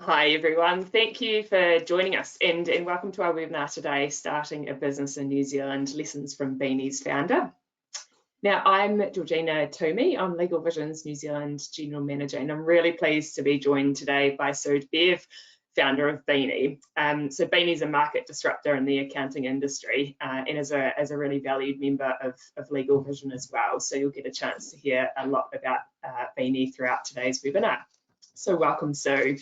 Hi everyone, thank you for joining us and welcome to our webinar today, Starting a Business in New Zealand, Lessons from Beany's founder. Now, I'm Georgina Toomey, I'm LegalVision's New Zealand General Manager, and I'm really pleased to be joined today by Sue de Bievre, founder of Beany. So Beany's a market disruptor in the accounting industry and is a really valued member of LegalVision as well. So you'll get a chance to hear a lot about Beany throughout today's webinar. So welcome, Sue.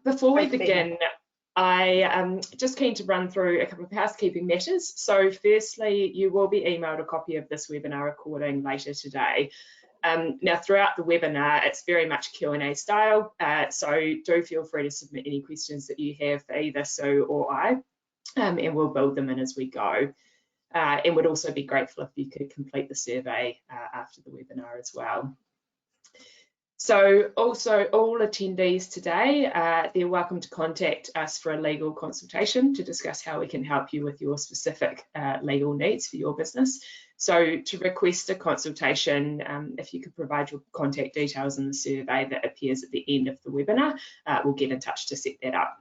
Before we begin, I am just keen to run through a couple of housekeeping matters. So firstly, you will be emailed a copy of this webinar recording later today. Now, throughout the webinar, it's very much Q&A style, so do feel free to submit any questions that you have for either Sue or I, and we'll build them in as we go. And would also be grateful if you could complete the survey after the webinar as well. So also all attendees today, they're welcome to contact us for a legal consultation to discuss how we can help you with your specific legal needs for your business. So to request a consultation, if you could provide your contact details in the survey that appears at the end of the webinar, we'll get in touch to set that up.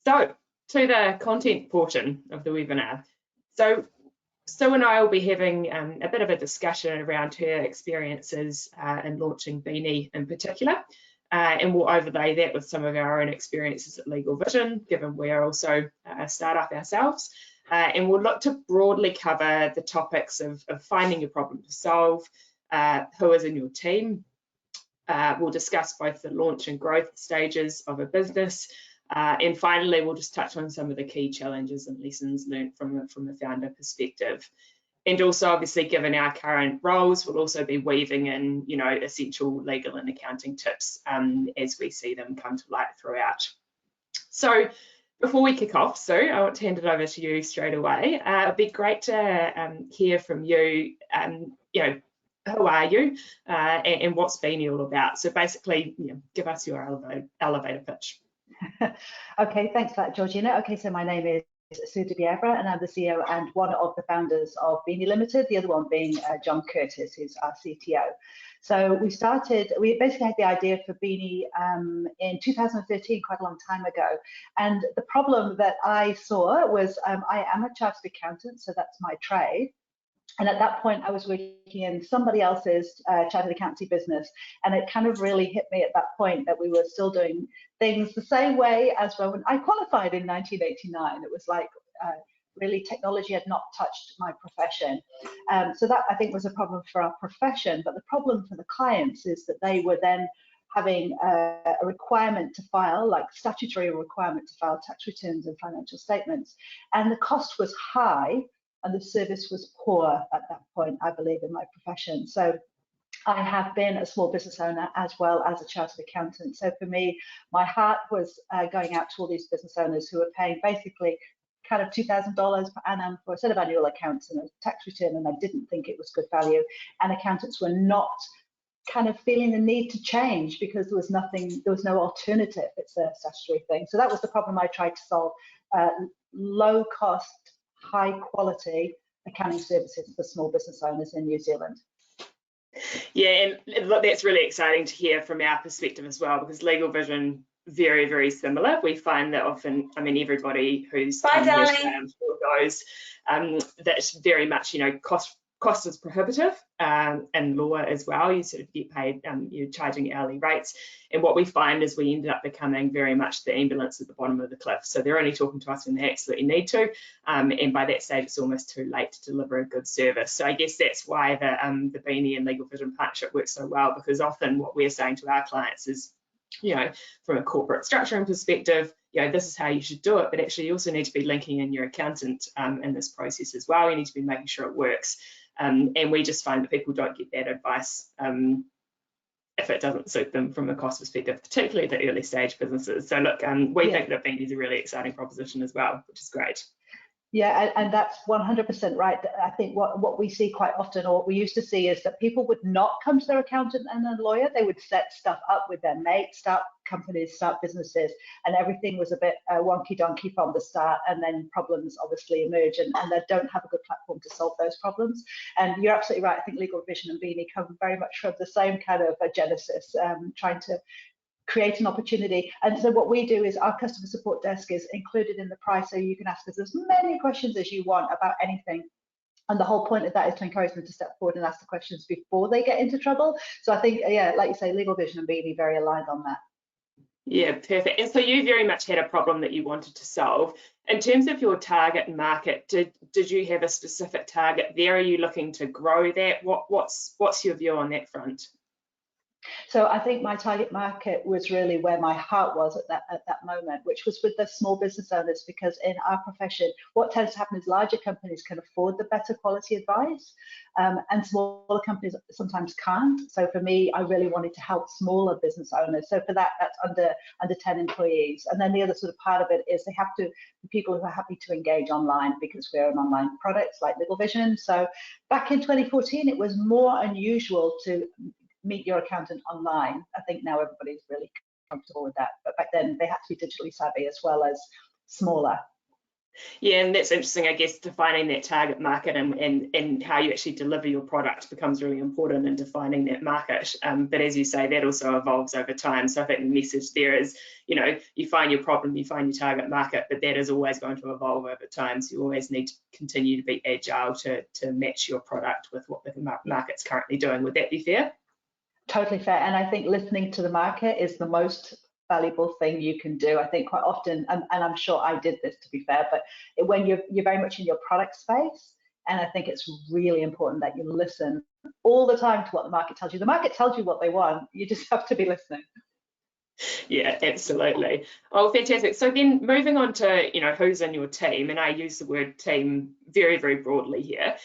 So to the content portion of the webinar. So Sue and I will be having a bit of a discussion around her experiences in launching Beany in particular, and we'll overlay that with some of our own experiences at LegalVision, given we're also a startup ourselves, and we'll look to broadly cover the topics of finding a problem to solve, who is in your team. We'll discuss both the launch and growth stages of a business, and finally, we'll just touch on some of the key challenges and lessons learned from the founder perspective. And also, obviously, given our current roles, we'll also be weaving in, you know, essential legal and accounting tips as we see them come to light throughout. So before we kick off, Sue, I want to hand it over to you straight away. It'd be great to hear from you, you know, who are you and what's Beany all about? So basically, you know, give us your elevator pitch. Okay, thanks for that, Georgina. Okay, so my name is Sue de Bievre, and I'm the CEO and one of the founders of Beany Limited, the other one being John Curtis, who's our CTO. So we basically had the idea for Beany in 2013, quite a long time ago. And the problem that I saw was I am a chartered accountant, so that's my trade. And at that point, I was working in somebody else's chartered accountancy business. And it kind of really hit me at that point that we were still doing things the same way as when I qualified in 1989. It was like really technology had not touched my profession. So that I think was a problem for our profession. But the problem for the clients is that they were then having a requirement to file, like statutory requirement to file tax returns and financial statements. And the cost was high. And the service was poor at that point, I believe, in my profession. So I have been a small business owner as well as a chartered accountant. So for me, my heart was going out to all these business owners who were paying basically kind of $2,000 per annum for a set of annual accounts and a tax return, and I didn't think it was good value. And accountants were not kind of feeling the need to change because there was no alternative. It's a statutory thing. So that was the problem I tried to solve. Low cost, high quality accounting services for small business owners in New Zealand. Yeah, and look, that's really exciting to hear from our perspective as well, because LegalVision, very, very similar. We find that often, I mean, everybody who's knows that's very much, you know, cost is prohibitive and law as well. You sort of get paid, you're charging hourly rates. And what we find is we ended up becoming very much the ambulance at the bottom of the cliff. So they're only talking to us when they absolutely need to. And by that stage, it's almost too late to deliver a good service. So I guess that's why the Beany and LegalVision partnership works so well, because often what we're saying to our clients is, you know, from a corporate structuring perspective, you know, this is how you should do it, but actually you also need to be linking in your accountant in this process as well. You need to be making sure it works. And we just find that people don't get that advice if it doesn't suit them from a cost perspective, particularly the early stage businesses. So look, we think that Beany is a really exciting proposition as well, which is great. Yeah, and that's 100% right. I think what we see quite often, or what we used to see, is that people would not come to their accountant and a lawyer. They would set stuff up with their mates, start companies, start businesses, and everything was a bit wonky-donkey from the start, and then problems obviously emerge, and they don't have a good platform to solve those problems. And you're absolutely right. I think LegalVision and Beany come very much from the same kind of genesis, trying to create an opportunity. And so what we do is our customer support desk is included in the price, so you can ask us as many questions as you want about anything. And the whole point of that is to encourage them to step forward and ask the questions before they get into trouble. So I think, yeah, like you say, LegalVision and Beany very aligned on that. Yeah, perfect. And so you very much had a problem that you wanted to solve. In terms of your target market, did you have a specific target there? Are you looking to grow that? What's your view on that front? So I think my target market was really where my heart was at that moment, which was with the small business owners, because in our profession, what tends to happen is larger companies can afford the better quality advice, and smaller companies sometimes can't. So for me, I really wanted to help smaller business owners. So for that, that's under 10 employees. And then the other sort of part of it is they have to be people who are happy to engage online, because we're an online product like LegalVision. So back in 2014, it was more unusual to meet your accountant online. I think now everybody's really comfortable with that, but back then they had to be digitally savvy as well as smaller. Yeah, and that's interesting. I guess defining that target market and how you actually deliver your product becomes really important in defining that market. But as you say, that also evolves over time. So I think the message there is, you know, you find your problem, you find your target market, but that is always going to evolve over time. So you always need to continue to be agile to match your product with what the market's currently doing. Would that be fair? Totally fair. And I think listening to the market is the most valuable thing you can do. I think quite often, and I'm sure I did this to be fair, but when you're very much in your product space, and I think it's really important that you listen all the time to what the market tells you. The market tells you what they want. You just have to be listening. Yeah, absolutely. Oh, fantastic. So then moving on to, you know, who's in your team, and I use the word team very, very broadly here.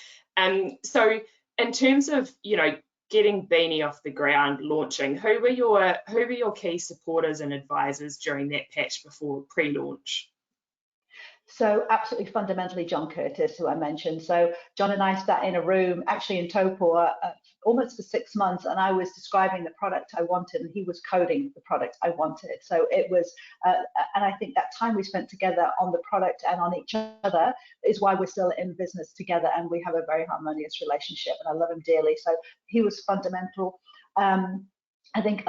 So in terms of, you know, getting Beany off the ground, launching, who were your key supporters and advisors during that patch before pre-launch? So absolutely fundamentally John Curtis, who I mentioned. So John and I sat in a room actually in Topor almost for 6 months, and I was describing the product I wanted and he was coding the product I wanted. So it was, and I think that time we spent together on the product and on each other is why we're still in business together, and we have a very harmonious relationship, and I love him dearly. So he was fundamental. I think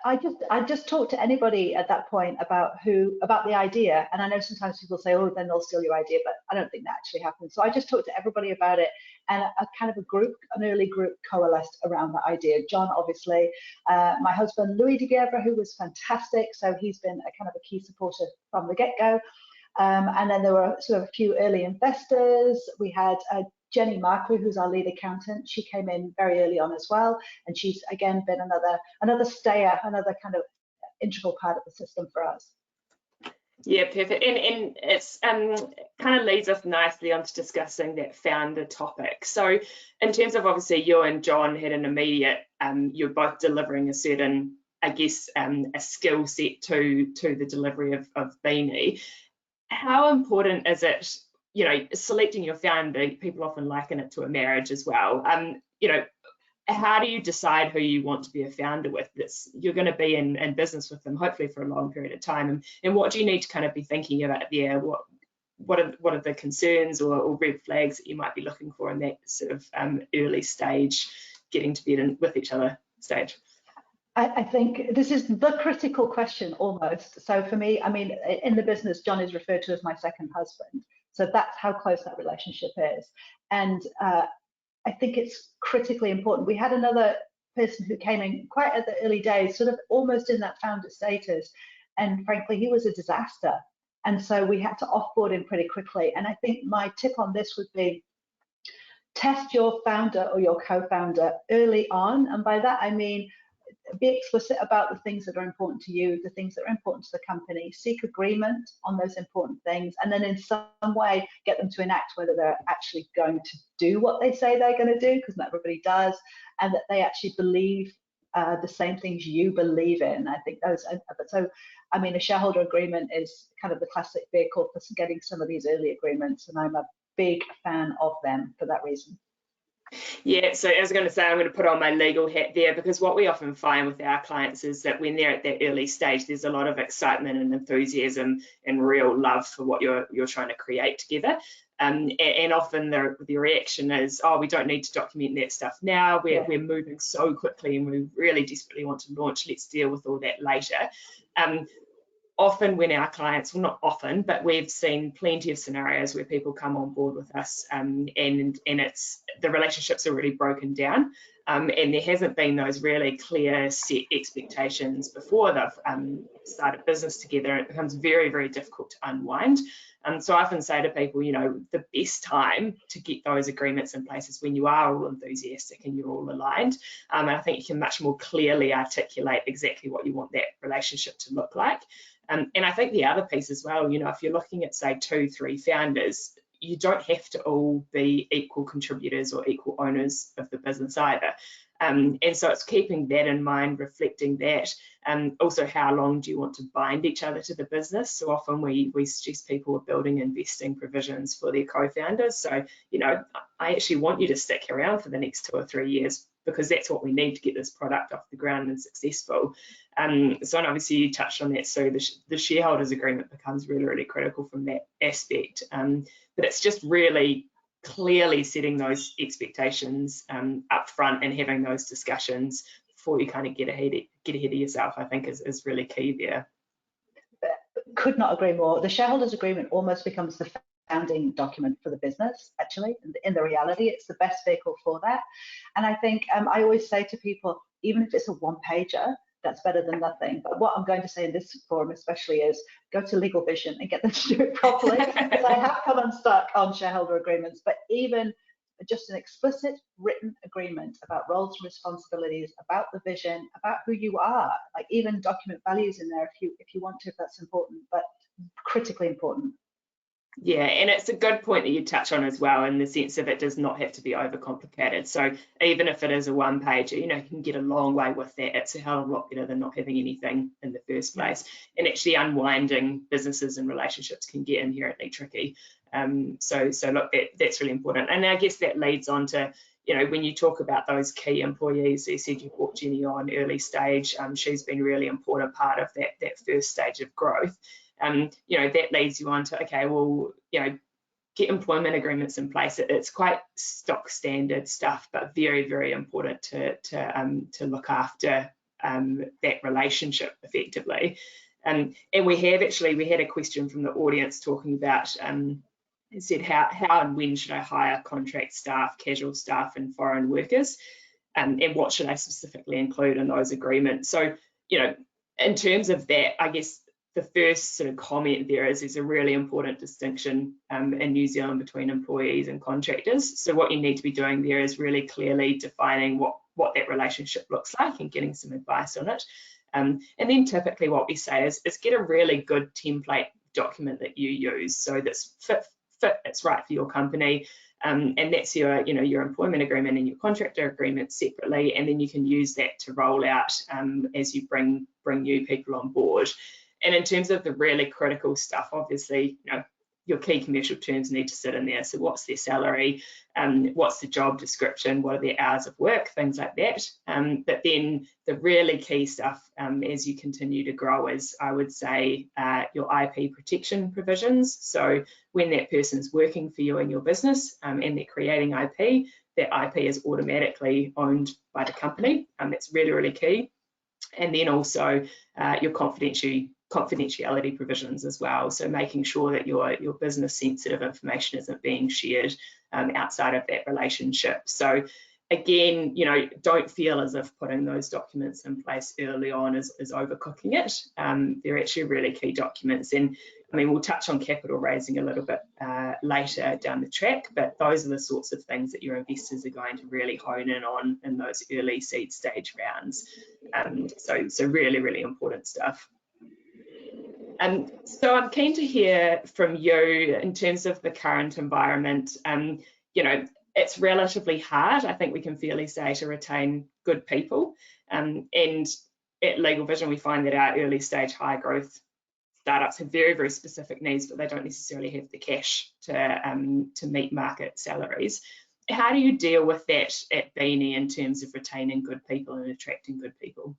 I just talk to anybody at that point about the idea, and I know sometimes people say, oh, then they'll steal your idea, but I don't think that actually happens. So I just talk to everybody about it, and an early group coalesced around that idea. John, obviously, my husband Sue de Bievre, who was fantastic, so he's been a kind of a key supporter from the get-go. And then there were sort of a few early investors. We had Jenny Markle, who's our lead accountant. She came in very early on as well, and she's again been another stayer, another kind of integral part of the system for us. Yeah, perfect. And it's kind of leads us nicely onto discussing that founder topic. So in terms of, obviously, you and John had an immediate, you're both delivering a certain, I guess, a skill set to the delivery of Beany. How important is it, you know, selecting your founder? People often liken it to a marriage as well. You know, how do you decide who you want to be a founder with? You're going to be in business with them, hopefully for a long period of time. And what do you need to kind of be thinking about there? What are the concerns or red flags that you might be looking for in that sort of early stage, getting to be with each other stage? I think this is the critical question almost. So for me, I mean, in the business, John is referred to as my second husband. So that's how close that relationship is. And I think it's critically important. We had another person who came in quite at the early days, sort of almost in that founder status. And frankly, he was a disaster. And so we had to offboard him pretty quickly. And I think my tip on this would be test your founder or your co-founder early on. And by that, I mean, be explicit about the things that are important to you, the things that are important to the company, seek agreement on those important things, and then in some way get them to enact whether they're actually going to do what they say they're going to do, because not everybody does, and that they actually believe the same things you believe in. I think those, so I mean, a shareholder agreement is kind of the classic vehicle for getting some of these early agreements, and I'm a big fan of them for that reason. Yeah, so I was going to say, I'm going to put on my legal hat there, because what we often find with our clients is that when they're at that early stage, there's a lot of excitement and enthusiasm and real love for what you're trying to create together. And often the reaction is, oh, we don't need to document that stuff now. We're moving so quickly and we really desperately want to launch. Let's deal with all that later. Often when our clients, well, not often, but we've seen plenty of scenarios where people come on board with us and it's the relationship's already broken down, and there hasn't been those really clear set expectations before they've started business together. It becomes very, very difficult to unwind. So I often say to people, you know, the best time to get those agreements in place is when you are all enthusiastic and you're all aligned. And I think you can much more clearly articulate exactly what you want that relationship to look like. And I think the other piece as well, you know, if you're looking at, say, 2-3 founders, you don't have to all be equal contributors or equal owners of the business either. And so it's keeping that in mind, reflecting that, and also how long do you want to bind each other to the business. So often we suggest people are building investing provisions for their co-founders. So, you know, I actually want you to stick around for the next 2 or 3 years, because that's what we need to get this product off the ground and successful. So and obviously you touched on that, so the shareholders agreement becomes really, really critical from that aspect. But it's just really clearly setting those expectations up front and having those discussions before you kind of get ahead of yourself, I think is really key there. Could not agree more. The shareholders agreement almost becomes the founding document for the business, actually. In the reality, it's the best vehicle for that. And I think I always say to people, even if it's a one-pager, that's better than nothing. But what I'm going to say in this forum especially is go to LegalVision and get them to do it properly, because I have come unstuck on shareholder agreements. But even just an explicit written agreement about roles and responsibilities, about the vision, about who you are, like even document values in there if you want to, if that's important, but critically important. Yeah, and it's a good point that you touch on as well, in the sense of it does not have to be overcomplicated. So even if it is a one-pager, you know, you can get a long way with that. It's a hell of a lot better than not having anything in the first place. And actually unwinding businesses and relationships can get inherently tricky. So look, that's really important. And I guess that leads on to, you know, when you talk about those key employees, you said you brought Jenny on early stage. She's been a really important part of that first stage of growth. You know, that leads you on to, okay, well, you know, get employment agreements in place. It's quite stock standard stuff, but very, very important to look after that relationship effectively. And we had a question from the audience talking about, it said how and when should I hire contract staff, casual staff, and foreign workers, and what should I specifically include in those agreements? So, you know, in terms of that, I guess the first sort of comment there is there's a really important distinction in New Zealand between employees and contractors. So what you need to be doing there is really clearly defining what that relationship looks like and getting some advice on it. And then typically what we say is get a really good template document that you use, so that's fit, it's right for your company. And that's your employment agreement and your contractor agreement separately, and then you can use that to roll out as you bring new people on board. And in terms of the really critical stuff, obviously, you know, your key commercial terms need to sit in there. So what's their salary, what's the job description, what are their hours of work, things like that. But then the really key stuff as you continue to grow is, I would say, your IP protection provisions. So when that person's working for you in your business and they're creating IP, that IP is automatically owned by the company. That's really, really key. And then also your confidentiality provisions as well. So making sure that your business sensitive information isn't being shared outside of that relationship. So again, you know, don't feel as if putting those documents in place early on is overcooking it. They're actually really key documents. And I mean, we'll touch on capital raising a little bit later down the track, but those are the sorts of things that your investors are going to really hone in on in those early seed stage rounds. So really, really important stuff. So I'm keen to hear from you in terms of the current environment. You know, it's relatively hard, I think we can fairly say, to retain good people. And at LegalVision, we find that our early stage high growth startups have very, very specific needs, but they don't necessarily have the cash to meet market salaries. how do you deal with that at Beany in terms of retaining good people and attracting good people?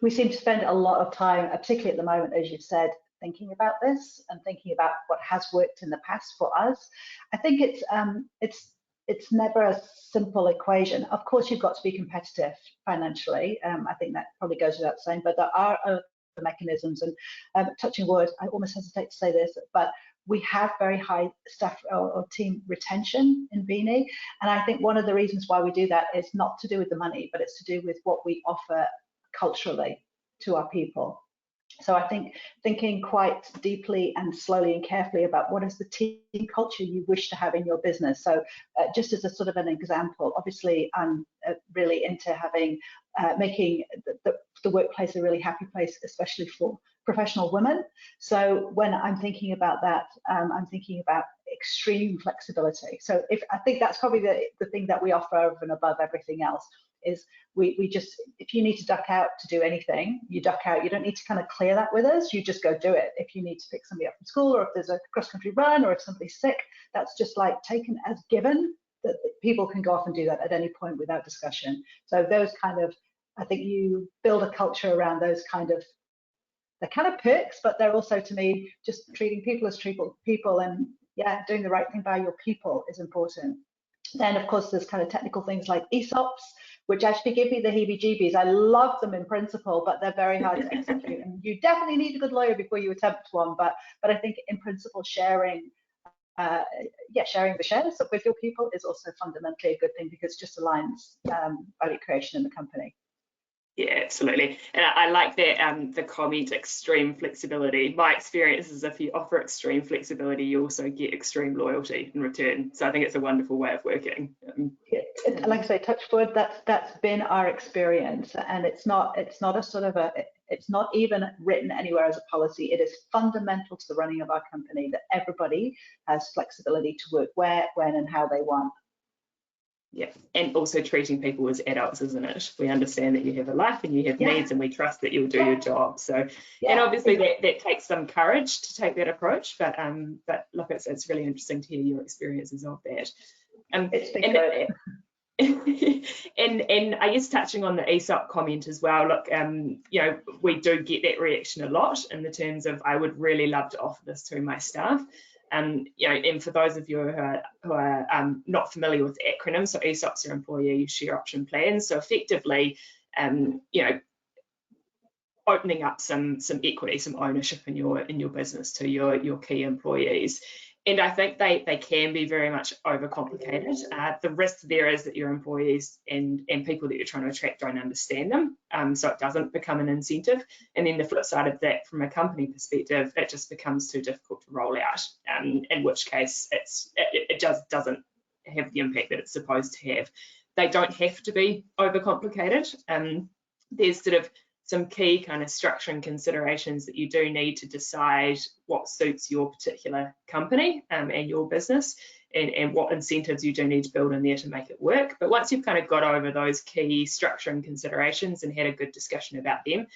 We seem to spend a lot of time, particularly at the moment, as you've said, thinking about this and thinking about what has worked in the past for us. I think it's never a simple equation. Of course, you've got to be competitive financially. I think that probably goes without saying, but there are other mechanisms, and touching wood, I almost hesitate to say this, but we have very high staff or team retention in Beany. And I think one of the reasons why we do that is not to do with the money, but it's to do with what we offer culturally to our people. So I think thinking quite deeply and slowly and carefully about what is the team culture you wish to have in your business. So just as a sort of an example, obviously I'm really into having making the workplace a really happy place, especially for professional women. So when I'm thinking about that, I'm thinking about extreme flexibility. So I think that's probably the thing that we offer over and above everything else. Is we just, if you need to duck out to do anything, you duck out. You don't need to kind of clear that with us. You just go do it. If you need to pick somebody up from school, or if there's a cross-country run, or if somebody's sick, that's just like taken as given that people can go off and do that at any point without discussion. So those kind of, I think you build a culture around those kind of, they're kind of perks, but they're also, to me, just treating people as people, and yeah, doing the right thing by your people is important. Then, of course, there's kind of technical things like ESOPs, which actually give me the heebie-jeebies. I love them in principle, but they're very hard to execute. And you definitely need a good lawyer before you attempt one. But I think in principle, sharing the shares with your people is also fundamentally a good thing, because it just aligns value creation in the company. Yeah, absolutely. And I like that the comment, extreme flexibility. My experience is if you offer extreme flexibility, you also get extreme loyalty in return. So I think it's a wonderful way of working. Like I say, touch wood, that's been our experience, and it's not a sort of it's not even written anywhere as a policy. It is fundamental to the running of our company that everybody has flexibility to work where, when, and how they want. Yeah, and also treating people as adults, isn't it? We understand that you have a life and you have needs, and we trust that you'll do your job. So, and obviously that takes some courage to take that approach. But look, it's really interesting to hear your experiences of that. It's been good. And I guess touching on the ESOP comment as well, look, you know, we do get that reaction a lot in the terms of, I would really love to offer this to my staff. You know, and for those of you who are not familiar with acronyms, so ESOPs are employee share option plans. So effectively, you know, opening up some equity, some ownership in your business to your key employees. And I think they can be very much overcomplicated. The risk there is that your employees and people that you're trying to attract don't understand them, so it doesn't become an incentive. And then the flip side of that, from a company perspective, it just becomes too difficult to roll out, in which case it just doesn't have the impact that it's supposed to have. They don't have to be overcomplicated. There's sort of some key kind of structuring considerations that you do need to decide what suits your particular company and your business, and what incentives you do need to build in there to make it work. But once you've kind of got over those key structuring considerations and had a good discussion about them,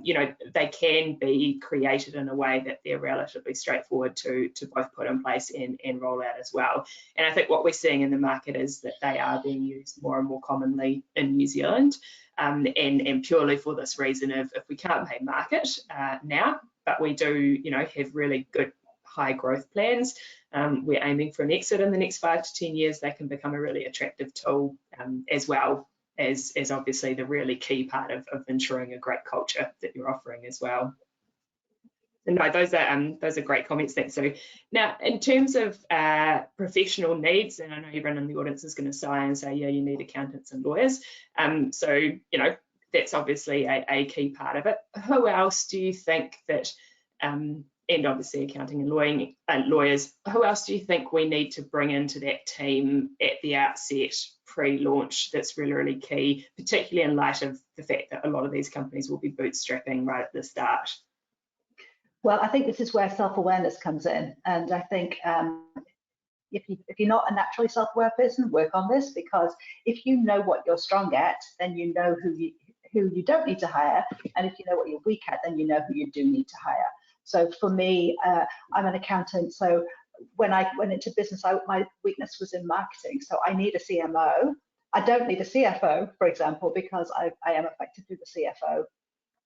you know, they can be created in a way that they're relatively straightforward to both put in place and roll out as well. And I think what we're seeing in the market is that they are being used more and more commonly in New Zealand. And purely for this reason of, if we can't pay market now, but we do, you know, have really good high growth plans, we're aiming for an exit in the next 5 to 10 years, they can become a really attractive tool, as well as obviously the really key part of ensuring a great culture that you're offering as well. And no, those are great comments, thanks Sue. Now, in terms of professional needs, and I know everyone in the audience is going to sigh and say, yeah, you need accountants and lawyers. So, you know, that's obviously a key part of it. Who else do you think that, and obviously accounting and lawyers, who else do you think we need to bring into that team at the outset, pre-launch, that's really, really key, particularly in light of the fact that a lot of these companies will be bootstrapping right at the start? Well, I think this is where self-awareness comes in, and I think if you're not a naturally self-aware person, work on this, because if you know what you're strong at, then you know who you don't need to hire, and if you know what you're weak at, then you know who you do need to hire. So for me, I'm an accountant, so when I went into business, my weakness was in marketing. So I need a CMO. I don't need a CFO, for example, because I am effectively the CFO.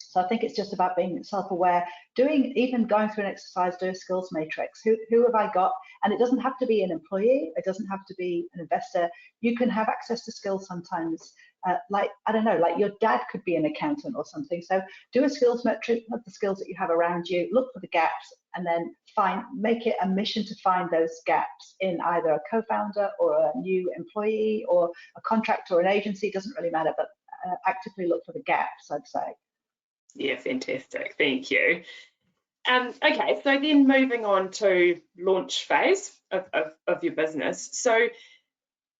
So I think it's just about being self-aware, even going through an exercise, do a skills matrix. Who have I got? And it doesn't have to be an employee. It doesn't have to be an investor. You can have access to skills sometimes. Like, I don't know, like your dad could be an accountant or something. So do a skills metric of the skills that you have around you, look for the gaps, and then make it a mission to find those gaps in either a co-founder or a new employee or a contractor or an agency. It doesn't really matter, but actively look for the gaps, I'd say. Yeah, fantastic. Thank you. Okay, so then moving on to launch phase of your business. So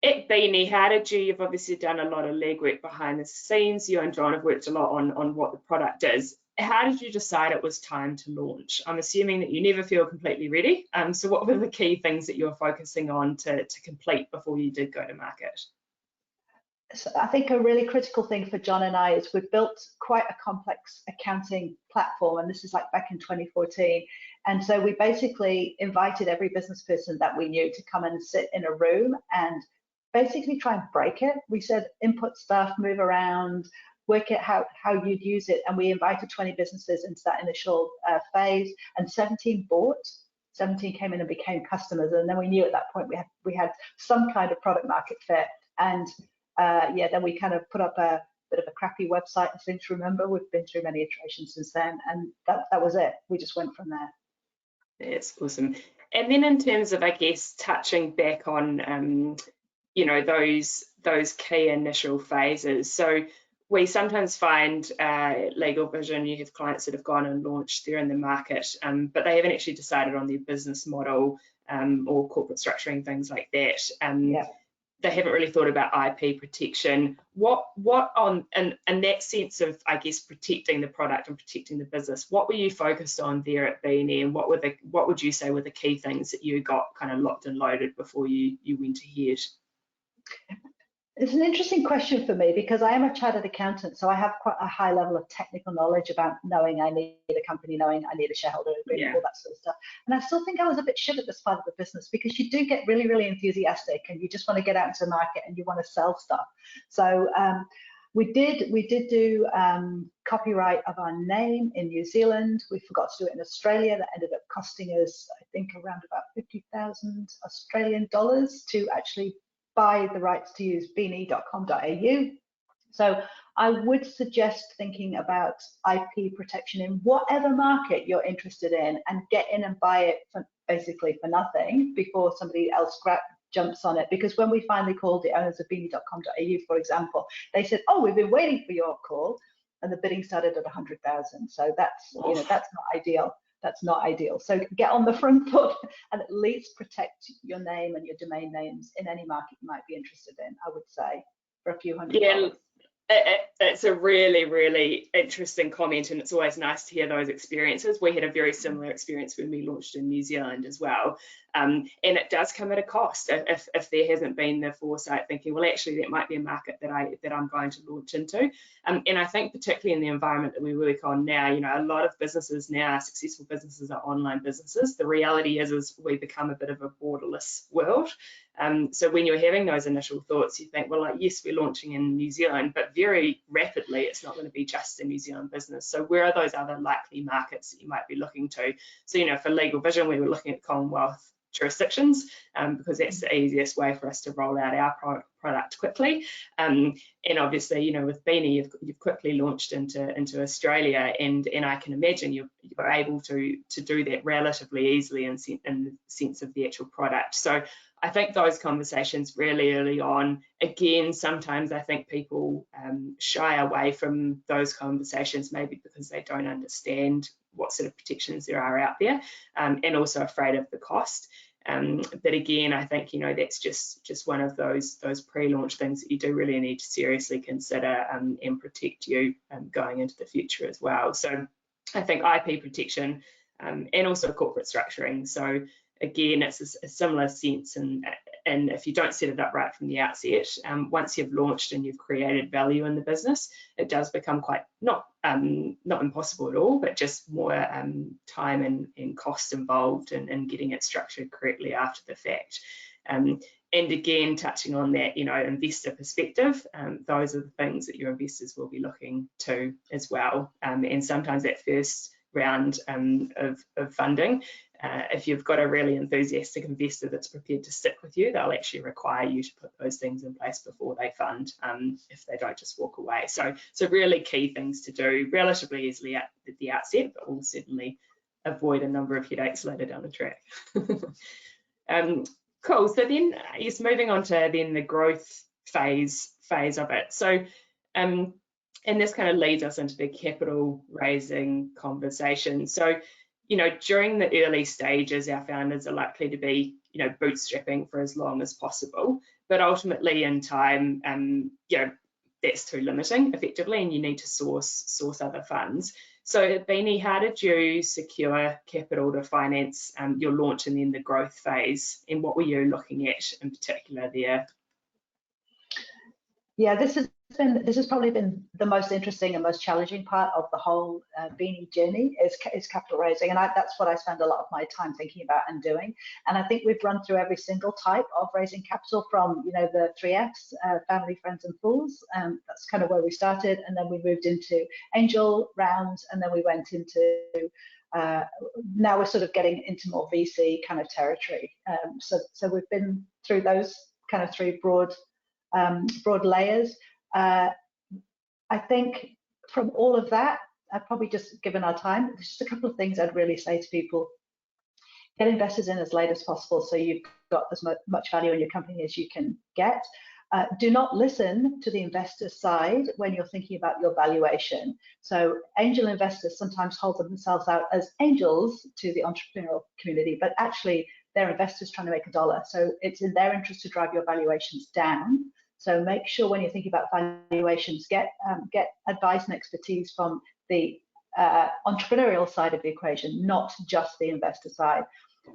at Beany, you've obviously done a lot of legwork behind the scenes. You and John have worked a lot on what the product is. How did you decide it was time to launch? I'm assuming that you never feel completely ready. So what were the key things that you were focusing on to complete before you did go to market? So I think a really critical thing for John and I is we've built quite a complex accounting platform, and this is like back in 2014. And so we basically invited every business person that we knew to come and sit in a room and basically try and break it. We said input stuff, move around, work it how you'd use it. And we invited 20 businesses into that initial phase, and 17 bought. 17 came in and became customers. And then we knew at that point we had some kind of product market fit. And then we kind of put up a bit of a crappy website, I seem to remember. We've been through many iterations since then, and that was it. We just went from there. That's awesome. And then in terms of, I guess, touching back on, those key initial phases. So we sometimes find LegalVision, you have clients that have gone and launched, they're in the market, but they haven't actually decided on their business model or corporate structuring, things like that. They haven't really thought about IP protection. What in that sense of, I guess, protecting the product and protecting the business, what were you focused on there at Beany, and what would you say were the key things that you got kind of locked and loaded before you went ahead? It's an interesting question for me because I am a chartered accountant, so I have quite a high level of technical knowledge about knowing I need a company, knowing I need a shareholder agreement, all that sort of stuff. And I still think I was a bit shit at this part of the business because you do get really, really enthusiastic and you just want to get out into the market and you want to sell stuff. So we did do copyright of our name in New Zealand. We forgot to do it in Australia. That ended up costing us, I think, around about 50,000 Australian dollars to actually buy the rights to use beany.com.au. So I would suggest thinking about IP protection in whatever market you're interested in and get in and buy it basically for nothing before somebody else jumps on it. Because when we finally called the owners of beany.com.au, for example, they said, "Oh, we've been waiting for your call," and the bidding started at 100,000. So that's that's not ideal. That's not ideal. So get on the front foot and at least protect your name and your domain names in any market you might be interested in, I would say, for a few $100. It's a really, really interesting comment, and it's always nice to hear those experiences. We had a very similar experience when we launched in New Zealand as well, and it does come at a cost if there hasn't been the foresight thinking, well, actually that might be a market that I'm going to launch into. And I think particularly in the environment that we work on now, a lot of businesses now, successful businesses, are online businesses. The reality is we become a bit of a borderless world. So when you're having those initial thoughts, you think, well, yes, we're launching in New Zealand, but very rapidly it's not going to be just a New Zealand business. So where are those other likely markets that you might be looking to? So, for LegalVision, we were looking at Commonwealth jurisdictions because that's the easiest way for us to roll out our product quickly. And obviously, with Beany, you've quickly launched into Australia, and I can imagine you're able to do that relatively easily in the sense of the actual product. So I think those conversations really early on, again, sometimes I think people shy away from those conversations, maybe because they don't understand what sort of protections there are out there, and also afraid of the cost. But again, I think, that's just one of those pre-launch things that you do really need to seriously consider and protect you going into the future as well. So I think IP protection and also corporate structuring. So again, it's a similar sense, and and if you don't set it up right from the outset, once you've launched and you've created value in the business, it does become quite not impossible at all, but just more time and cost involved in getting it structured correctly after the fact. And again, touching on that, investor perspective, those are the things that your investors will be looking to as well. And sometimes that first round of funding, if you've got a really enthusiastic investor that's prepared to stick with you, they'll actually require you to put those things in place before they fund, if they don't just walk away. So really key things to do relatively easily at the outset, but will certainly avoid a number of headaches later down the track. Cool. So then, I guess moving on to then the growth phase of it. So, and this kind of leads us into the capital raising conversation. So, during the early stages, our founders are likely to be, bootstrapping for as long as possible. But ultimately, in time, that's too limiting, effectively, and you need to source other funds. So at Beany, how did you secure capital to finance your launch and then the growth phase, and what were you looking at in particular there? Yeah, this has probably been the most interesting and most challenging part of the whole Beany journey is capital raising, and that's what I spend a lot of my time thinking about and doing. And I think we've run through every single type of raising capital from the 3Fs, family, friends, and fools. That's kind of where we started, and then we moved into angel rounds, and then we went into now we're sort of getting into more VC kind of territory. So we've been through those kind of three broad layers. I think from all of that, I've probably just given our time, there's just a couple of things I'd really say to people. Get investors in as late as possible so you've got as much value in your company as you can get. Do not listen to the investor side when you're thinking about your valuation. So angel investors sometimes hold themselves out as angels to the entrepreneurial community, but actually they're investors trying to make a dollar. So it's in their interest to drive your valuations down. So make sure when you're thinking about valuations, get advice and expertise from the entrepreneurial side of the equation, not just the investor side.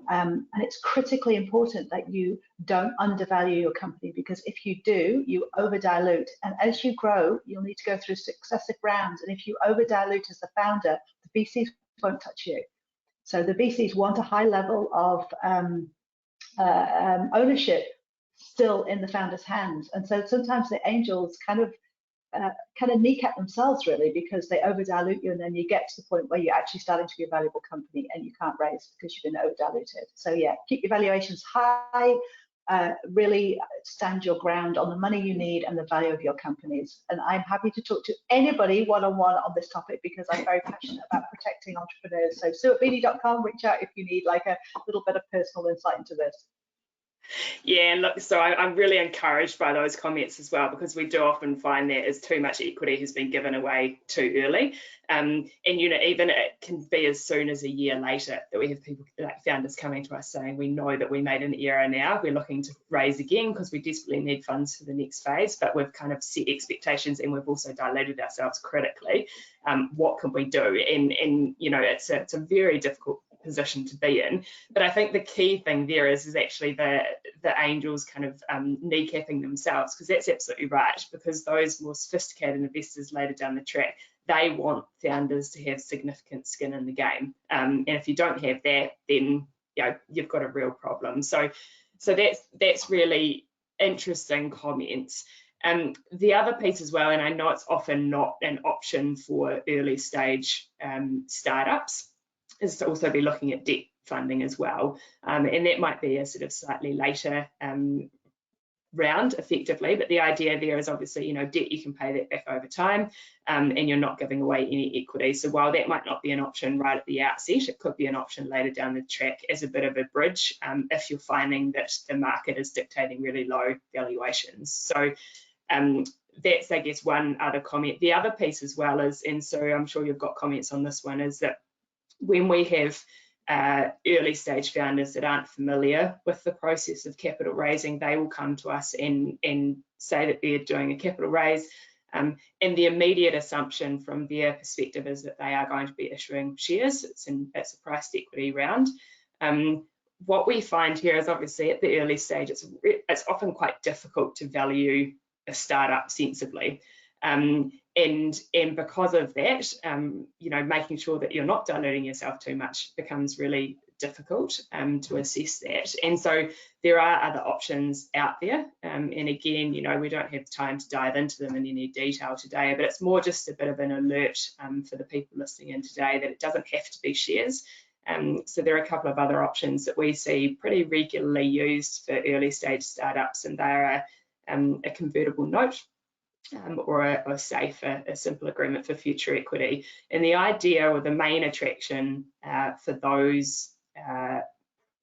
And it's critically important that you don't undervalue your company, because if you do, you overdilute. And as you grow, you'll need to go through successive rounds. And if you overdilute as the founder, the VCs won't touch you. So the VCs want a high level of ownership still in the founder's hands, and so sometimes the angels kind of kneecap themselves, really, because they overdilute you, and then you get to the point where you're actually starting to be a valuable company and you can't raise because you've been overdiluted. So yeah, keep your valuations high, really stand your ground on the money you need and the value of your companies. And I'm happy to talk to anybody one-on-one on this topic, because I'm very passionate about protecting entrepreneurs. So sue@beany.com, reach out if you need like a little bit of personal insight into this. Yeah, look, so I'm really encouraged by those comments as well, because we do often find that as too much equity has been given away too early. And even it can be as soon as a year later that we have people like founders coming to us saying, we know that we made an error now, we're looking to raise again because we desperately need funds for the next phase, but we've kind of set expectations and we've also diluted ourselves critically. What can we do? And it's a very difficult position to be in, but I think the key thing there is actually the angels kind of kneecapping themselves, because that's absolutely right, because those more sophisticated investors later down the track, they want founders to have significant skin in the game, and if you don't have that, then you've got a real problem. So that's really interesting comments. The other piece as well, and I know it's often not an option for early stage startups, is to also be looking at debt funding as well, and that might be a sort of slightly later round effectively, but the idea there is obviously debt, you can pay that back over time, and you're not giving away any equity. So while that might not be an option right at the outset, it could be an option later down the track as a bit of a bridge if you're finding that the market is dictating really low valuations. So that's, I guess, one other comment. The other piece as well is, and so I'm sure you've got comments on this one, is that when we have early stage founders that aren't familiar with the process of capital raising, they will come to us and say that they're doing a capital raise, and the immediate assumption from their perspective is that they are going to be issuing shares. It's a priced equity round. what we find here is obviously at the early stage, it's often quite difficult to value a startup sensibly. And because of that, you know, making sure that you're not diluting yourself too much becomes really difficult to assess that. And so there are other options out there. And again, you know, we don't have time to dive into them in any detail today, but it's more just a bit of an alert for the people listening in today that it doesn't have to be shares. So there are a couple of other options that we see pretty regularly used for early stage startups, and they are a convertible note, or a SAFE, a simple agreement for future equity. And the idea or the main attraction for those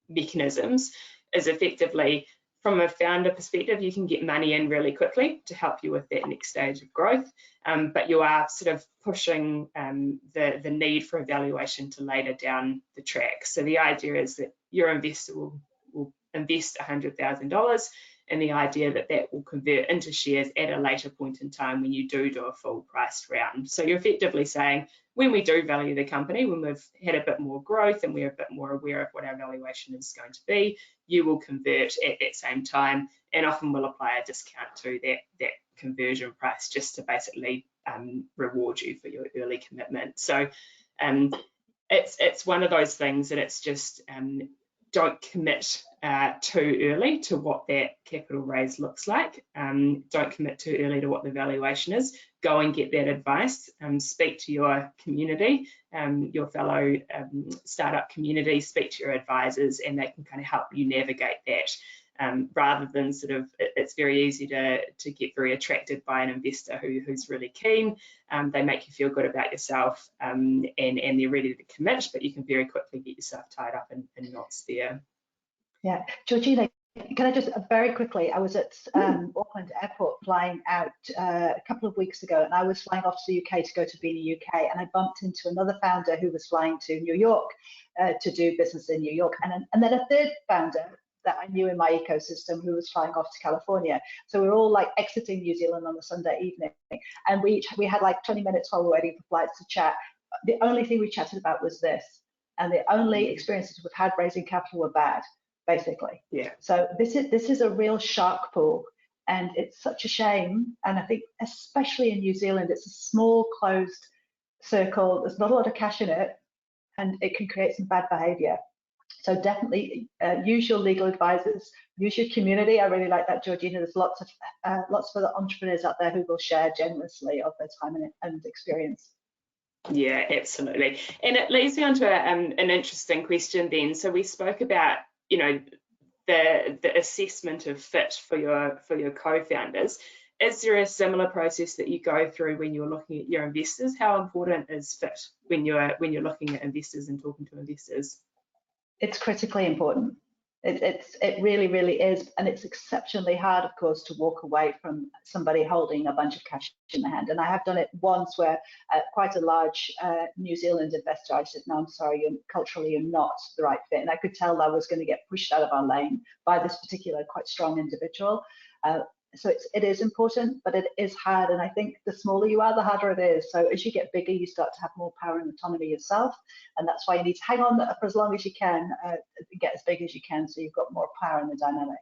mechanisms is effectively, from a founder perspective, you can get money in really quickly to help you with that next stage of growth, but you are sort of pushing the need for evaluation to later down the track. So the idea is that your investor will invest $100,000, and the idea that that will convert into shares at a later point in time when you do a full priced round. So you're effectively saying, when we do value the company, when we've had a bit more growth and we're a bit more aware of what our valuation is going to be, you will convert at that same time, and often we'll apply a discount to that conversion price just to basically reward you for your early commitment. So it's one of those things that it's just don't commit too early to what that capital raise looks like. Don't commit too early to what the valuation is. Go and get that advice. Speak to your community, your fellow startup community, speak to your advisors, and they can kind of help you navigate that. Rather than sort of, it's very easy to get very attracted by an investor who's really keen. They make you feel good about yourself, and they're ready to commit, but you can very quickly get yourself tied up in knots there. Yeah, Georgina, can I just very quickly, I was at Auckland Airport flying out a couple of weeks ago, and I was flying off to the UK to go to Beany, UK, and I bumped into another founder who was flying to New York to do business in New York, and then a third founder that I knew in my ecosystem who was flying off to California. So we were all like exiting New Zealand on a Sunday evening, and we had like 20 minutes while we were waiting for flights to chat. The only thing we chatted about was this, and the only experiences we've had raising capital were bad, basically. Yeah. So this is a real shark pool, and it's such a shame. And I think especially in New Zealand, it's a small closed circle. There's not a lot of cash in it, and it can create some bad behavior. So definitely use your legal advisors, use your community. I really like that, Georgina. There's lots of other entrepreneurs out there who will share generously of their time and experience. Yeah, absolutely. And it leads me on to an interesting question then. So we spoke about, you know, the assessment of fit for your co-founders. Is there a similar process that you go through when you're looking at your investors? How important is fit when you're looking at investors and talking to investors? It's critically important. It really, really is, and it's exceptionally hard, of course, to walk away from somebody holding a bunch of cash in their hand. And I have done it once where quite a large New Zealand investor, I said, no, I'm sorry, culturally you're not the right fit. And I could tell I was going to get pushed out of our lane by this particular quite strong individual. So it is important, but it is hard. And I think the smaller you are, the harder it is. So as you get bigger, you start to have more power and autonomy yourself. And that's why you need to hang on for as long as you can, get as big as you can, so you've got more power in the dynamic.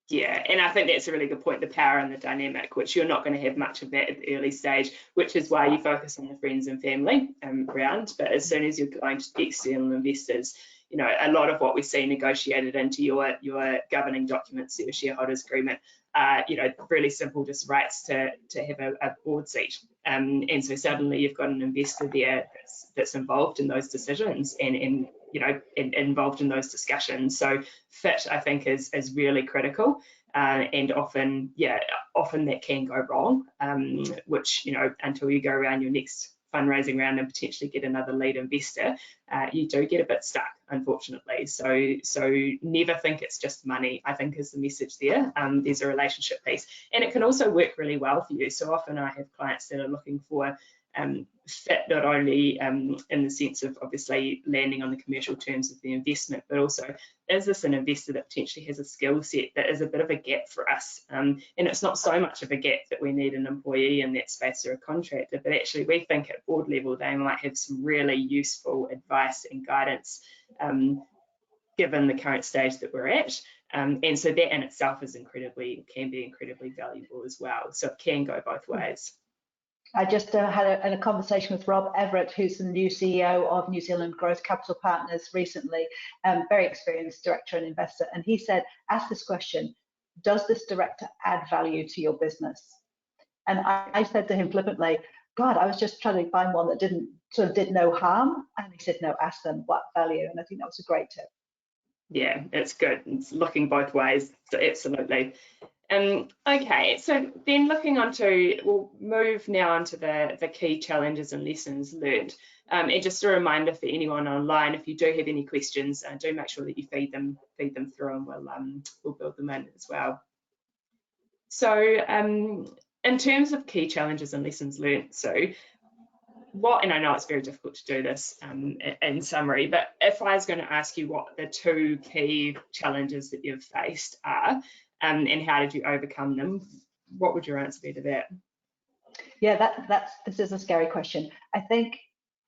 Yeah, and I think that's a really good point, the power and the dynamic, which you're not going to have much of that at the early stage, which is why you focus on the friends and family round. But as soon as you're going to external investors, you know, a lot of what we see negotiated into your governing documents, your shareholders agreement, you know, really simple, just rights to have a board seat. And so suddenly you've got an investor there that's involved in those decisions and you know, involved in those discussions. So fit, I think, is really critical. And often that can go wrong, which, you know, until you go around your next fundraising round and potentially get another lead investor, you do get a bit stuck, unfortunately. So never think it's just money, I think, is the message there. There's a relationship piece, and it can also work really well for you. So often I have clients that are looking for fit, not only in the sense of obviously landing on the commercial terms of the investment, but also, is this an investor that potentially has a skill set that is a bit of a gap for us? And it's not so much of a gap that we need an employee in that space or a contractor, but actually we think at board level they might have some really useful advice and guidance given the current stage that we're at. And so that in itself is can be incredibly valuable as well. So it can go both ways. I just had a conversation with Rob Everett, who's the new CEO of New Zealand Growth Capital Partners recently, very experienced director and investor. And he said, ask this question, does this director add value to your business? And I said to him flippantly, God, I was just trying to find one that did no harm. And he said, no, ask them what value. And I think that was a great tip. Yeah, it's good. It's looking both ways. So absolutely. Okay, so then we'll move now onto the key challenges and lessons learned. And just a reminder for anyone online, if you do have any questions, do make sure that you feed them through, and we'll build them in as well. So in terms of key challenges and lessons learned, and I know it's very difficult to do this in summary, but if I was going to ask you what the two key challenges that you've faced are, and how did you overcome them, what would your answer be to that? Yeah, this is a scary question. I think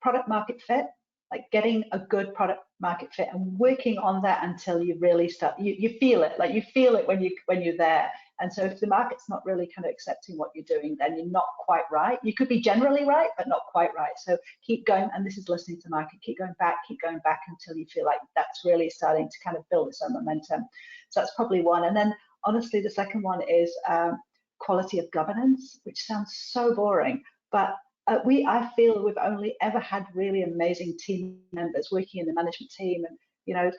product market fit, like getting a good product market fit and working on that until you really start, you feel it, like you feel it when you're there. And so if the market's not really kind of accepting what you're doing, then you're not quite right. You could be generally right, but not quite right. So keep going, and this is listening to market, keep going back until you feel like that's really starting to kind of build its own momentum. So that's probably one. And then honestly, the second one is quality of governance, which sounds so boring, but I feel we've only ever had really amazing team members working in the management team, and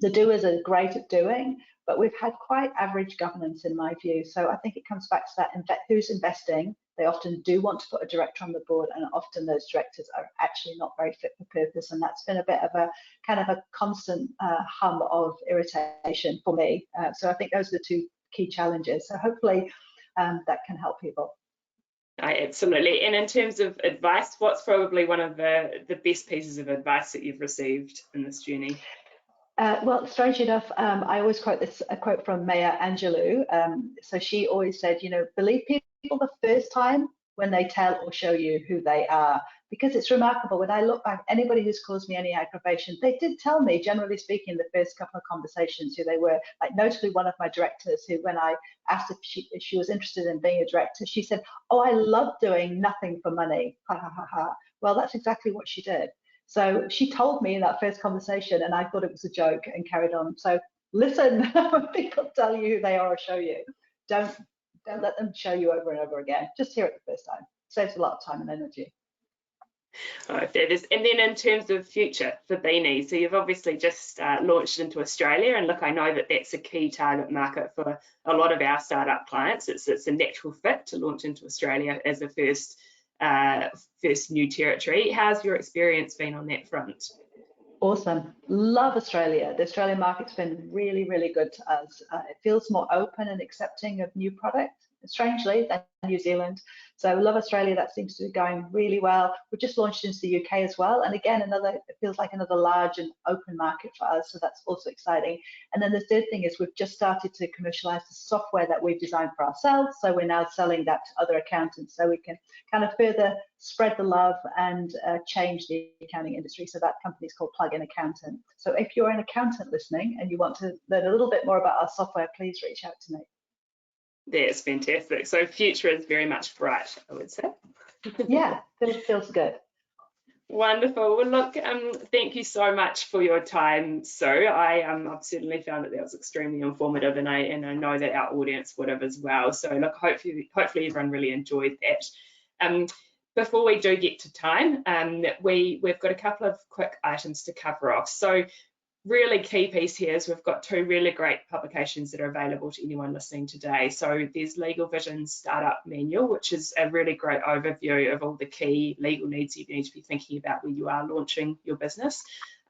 the doers are great at doing, but we've had quite average governance in my view. So I think it comes back to that, who's investing. They often do want to put a director on the board, and often those directors are actually not very fit for purpose, and that's been a bit of a kind of a constant hum of irritation for me. So I think those are the two key challenges. So hopefully that can help people. Absolutely. And in terms of advice, what's probably one of the best pieces of advice that you've received in this journey? Well, strangely enough, I always quote a quote from Maya Angelou. So she always said, believe people the first time when they tell or show you who they are, because it's remarkable. When I look back, anybody who's caused me any aggravation, they did tell me, generally speaking, the first couple of conversations who they were. Like notably one of my directors, who when I asked if she was interested in being a director, she said, oh, I love doing nothing for money. Ha ha ha ha. Well, that's exactly what she did. So she told me in that first conversation, and I thought it was a joke and carried on. So listen when people tell you who they are or show you. Don't let them show you over and over again. Just hear it the first time. Saves a lot of time and energy. And then in terms of future for Beany, so you've obviously just launched into Australia, and look, I know that that's a key target market for a lot of our startup clients. It's a natural fit to launch into Australia as a first new territory. How's your experience been on that front? Awesome. Love Australia. The Australian market's been really, really good to us. It feels more open and accepting of new products, strangely, than New Zealand. So love Australia. That seems to be going really well. We've just launched into the UK as well. And again, it feels like another large and open market for us. So that's also exciting. And then the third thing is we've just started to commercialize the software that we've designed for ourselves. So we're now selling that to other accountants, so we can kind of further spread the love and change the accounting industry. So that company is called Plug-in Accountant. So if you're an accountant listening and you want to learn a little bit more about our software, please reach out to me. That's fantastic. So future is very much bright, I would say. Yeah, feels good. Wonderful. Well, look, thank you so much for your time, Sue. I've certainly found that was extremely informative, and I know that our audience would have as well. So look, hopefully everyone really enjoyed that. Before we do get to time, we've got a couple of quick items to cover off. So really key piece here is we've got two really great publications that are available to anyone listening today. So there's LegalVision's Startup Manual, which is a really great overview of all the key legal needs you need to be thinking about when you are launching your business.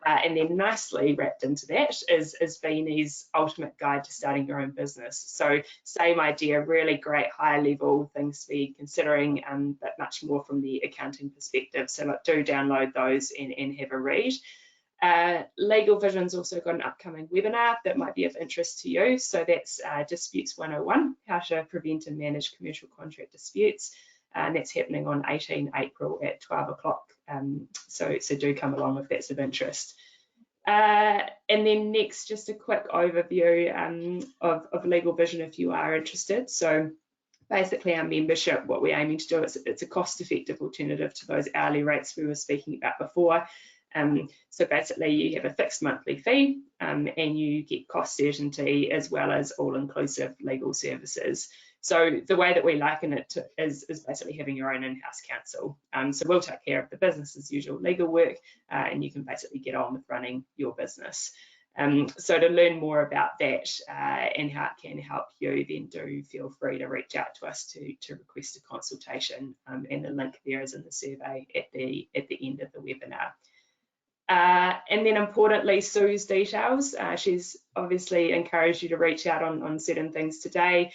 And then nicely wrapped into that is Beany's Ultimate Guide to Starting Your Own Business. So same idea, really great high level things to be considering, but much more from the accounting perspective. So look, do download those and have a read. LegalVision's also got an upcoming webinar that might be of interest to you. So that's Disputes 101, how to prevent and manage commercial contract disputes. And that's happening on 18 April at 12 o'clock. So do come along if that's of interest. And then next, just a quick overview of LegalVision if you are interested. So basically our membership, what we're aiming to do, it's a cost-effective alternative to those hourly rates we were speaking about before. So basically you have a fixed monthly fee and you get cost certainty as well as all-inclusive legal services. So the way that we liken it to is basically having your own in-house counsel. So we'll take care of the business as usual legal work and you can basically get on with running your business. So to learn more about that and how it can help you, then do feel free to reach out to us to request a consultation, and the link there is in the survey at the end of the webinar. And then importantly, Sue's details. She's obviously encouraged you to reach out on certain things today.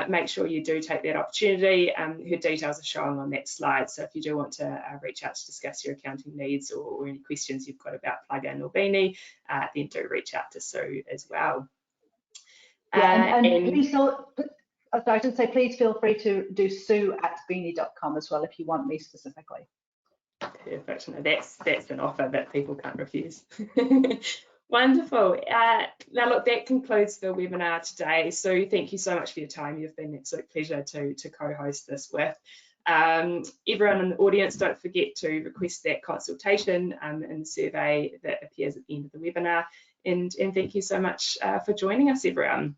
Make sure you do take that opportunity. Her details are showing on that slide. So if you do want to reach out to discuss your accounting needs or any questions you've got about Plugin or Beany, then do reach out to Sue as well. Yeah, and please, I should say, please feel free to do sue@beany.com as well if you want me specifically. Perfect. No, that's an offer that people can't refuse. Wonderful. Now look, that concludes the webinar today. So thank you so much for your time. You've been an absolute pleasure to co-host this with. Everyone in the audience, don't forget to request that consultation in the survey that appears at the end of the webinar. And thank you so much for joining us, everyone.